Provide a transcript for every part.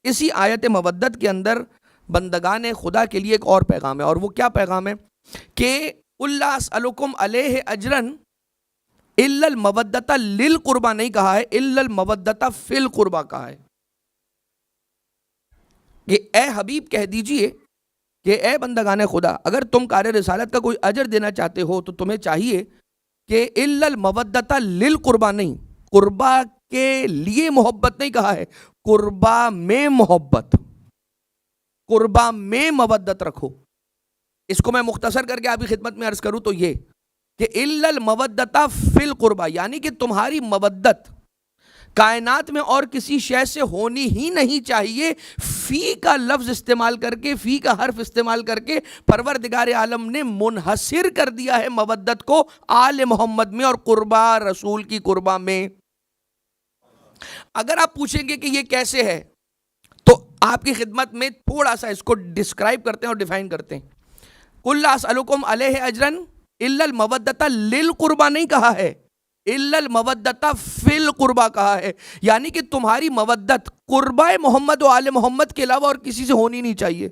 اسی آیت مودت کے اندر بندگان خدا کے لیے ایک اور پیغام ہے، اور وہ کیا پیغام ہے کہ اللہ اسألکم علیہ اجرن الا المودۃ للقربہ نہیں کہا ہے، الا المودۃ فی القربہ کہا ہے کہ اے حبیب کہہ دیجئے کہ اے بندگان خدا، اگر تم کار رسالت کا کوئی اجر دینا چاہتے ہو تو تمہیں چاہیے کہ الا المودۃ للقربہ نہیں، قربہ کے لیے محبت نہیں کہا ہے، قربہ میں محبت، قربہ میں مودت رکھو۔ اس کو میں مختصر کر کے آپ کی خدمت میں عرض کروں تو یہ کہ الا المودۃ فی القربہ، یعنی کہ تمہاری مودت کائنات میں اور کسی شے سے ہونی ہی نہیں چاہیے۔ فی کا لفظ استعمال کر کے، فی کا حرف استعمال کر کے پروردگار عالم نے منحصر کر دیا ہے مودت کو آل محمد میں اور قربہ رسول کی قربہ میں۔ اگر آپ پوچھیں گے کہ یہ کیسے ہے تو آپ کی خدمت میں تھوڑا سا اس کو ڈسکرائب کرتے ہیں اور ڈیفائن کرتے ہیں۔ قل اسألکم علیہ اجرن الا المودۃ للقربہ نہیں کہا ہے، الا المودۃ فی القربہ کہا ہے، یعنی کہ تمہاری مودت قربہ محمد و آل محمد کے علاوہ اور کسی سے ہونی نہیں چاہیے۔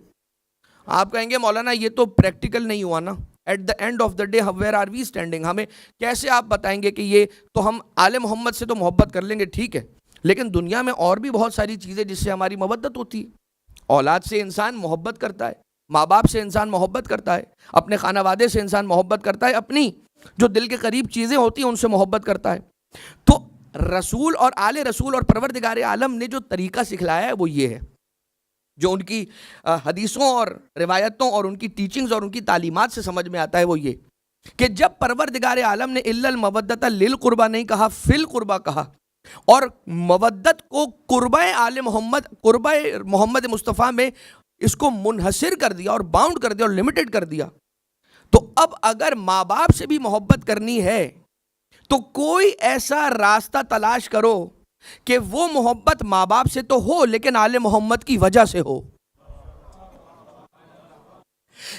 آپ کہیں گے مولانا یہ تو پریکٹیکل نہیں ہوا نا، at the end of the day where are we standing, ہمیں کیسے آپ بتائیں گے کہ یہ تو ہم آل محمد سے تو محبت کر لیں گے، ٹھیک ہے، لیکن دنیا میں اور بھی بہت ساری چیزیں جس سے ہماری مودت ہوتی ہے۔ اولاد سے انسان محبت کرتا ہے، ماں باپ سے انسان محبت کرتا ہے، اپنے خانہ وادے سے انسان محبت کرتا ہے، اپنی جو دل کے قریب چیزیں ہوتی ہیں ان سے محبت کرتا ہے۔ تو رسول اور آل رسول اور پروردگار عالم نے جو طریقہ سکھلایا ہے وہ یہ ہے، جو ان کی حدیثوں اور روایتوں اور ان کی ٹیچنگز اور ان کی تعلیمات سے سمجھ میں آتا ہے وہ یہ کہ جب پروردگار عالم نے الا المودۃ للقربہ نہیں کہا، فی القربہ کہا، اور مودت کو قربہ آل محمد، قربہ محمد مصطفیٰ میں اس کو منحصر کر دیا اور باؤنڈ کر دیا اور لمیٹڈ کر دیا، تو اب اگر ماں باپ سے بھی محبت کرنی ہے تو کوئی ایسا راستہ تلاش کرو کہ وہ محبت ماں باپ سے تو ہو لیکن آل محمد کی وجہ سے ہو،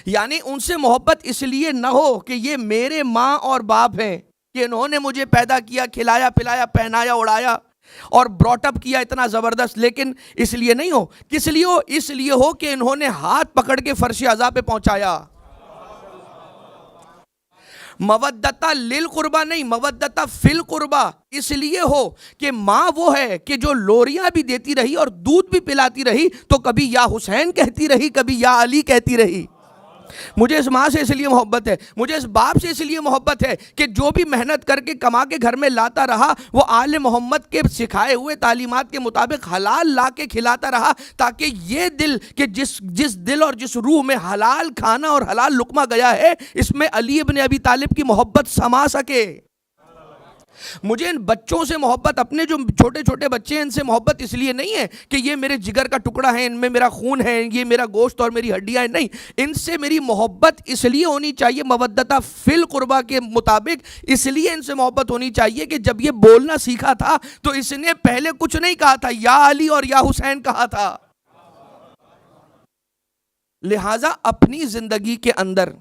یعنی ان سے محبت اس لیے نہ ہو کہ یہ میرے ماں اور باپ ہیں، کہ انہوں نے مجھے پیدا کیا، کھلایا پلایا، پہنایا اڑایا اور براٹ اپ کیا اتنا زبردست، لیکن اس لیے نہیں ہو، کس لیے ہو؟ اس لیے ہو کہ انہوں نے ہاتھ پکڑ کے فرش عزا پہ پہنچایا۔ مودۃ للقربہ نہیں، مودۃ فی القربہ اس لیے ہو کہ ماں وہ ہے کہ جو لوریاں بھی دیتی رہی اور دودھ بھی پلاتی رہی تو کبھی یا حسین کہتی رہی، کبھی یا علی کہتی رہی۔ مجھے اس ماں سے اس لیے محبت ہے، مجھے اس باپ سے اس لیے محبت ہے کہ جو بھی محنت کر کے کما کے گھر میں لاتا رہا وہ آل محمد کے سکھائے ہوئے تعلیمات کے مطابق حلال لا کے کھلاتا رہا، تاکہ یہ دل کہ جس دل اور جس روح میں حلال کھانا اور حلال لقمہ گیا ہے اس میں علی ابن ابی طالب کی محبت سما سکے۔ مجھے ان بچوں سے محبت، اپنے جو چھوٹے چھوٹے بچے ہیں ان سے محبت اس لیے نہیں ہے کہ یہ میرے جگر کا ٹکڑا ہے، ان میں میرا خون ہے، یہ میرا گوشت اور میری ہڈیاں ہیں، نہیں، ان سے میری محبت اس لیے ہونی چاہیے مودۃ فی القربہ کے مطابق، اس لیے ان سے محبت ہونی چاہیے کہ جب یہ بولنا سیکھا تھا تو اس نے پہلے کچھ نہیں کہا تھا، یا علی اور یا حسین کہا تھا۔ لہٰذا اپنی زندگی کے اندر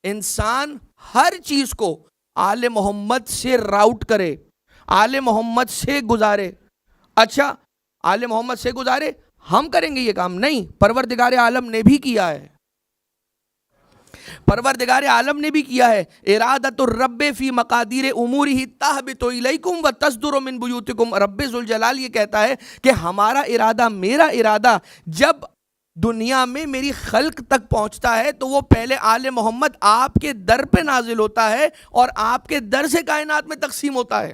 انسان ہر چیز کو آل محمد سے راؤٹ کرے، آل محمد سے گزارے۔ اچھا آل محمد سے گزارے، ہم کریں گے یہ کام؟ نہیں، پروردگار عالم نے بھی کیا ہے، پروردگار عالم نے بھی کیا ہے۔ ارادۃ الرب فی مقادیر امورہ تہبط الیکم وتصدر من بیوتکم، رب ذوالجلال یہ کہتا ہے کہ ہمارا ارادہ، میرا ارادہ جب دنیا میں میری خلق تک پہنچتا ہے تو وہ پہلے آل محمد آپ کے در پہ نازل ہوتا ہے اور آپ کے در سے کائنات میں تقسیم ہوتا ہے۔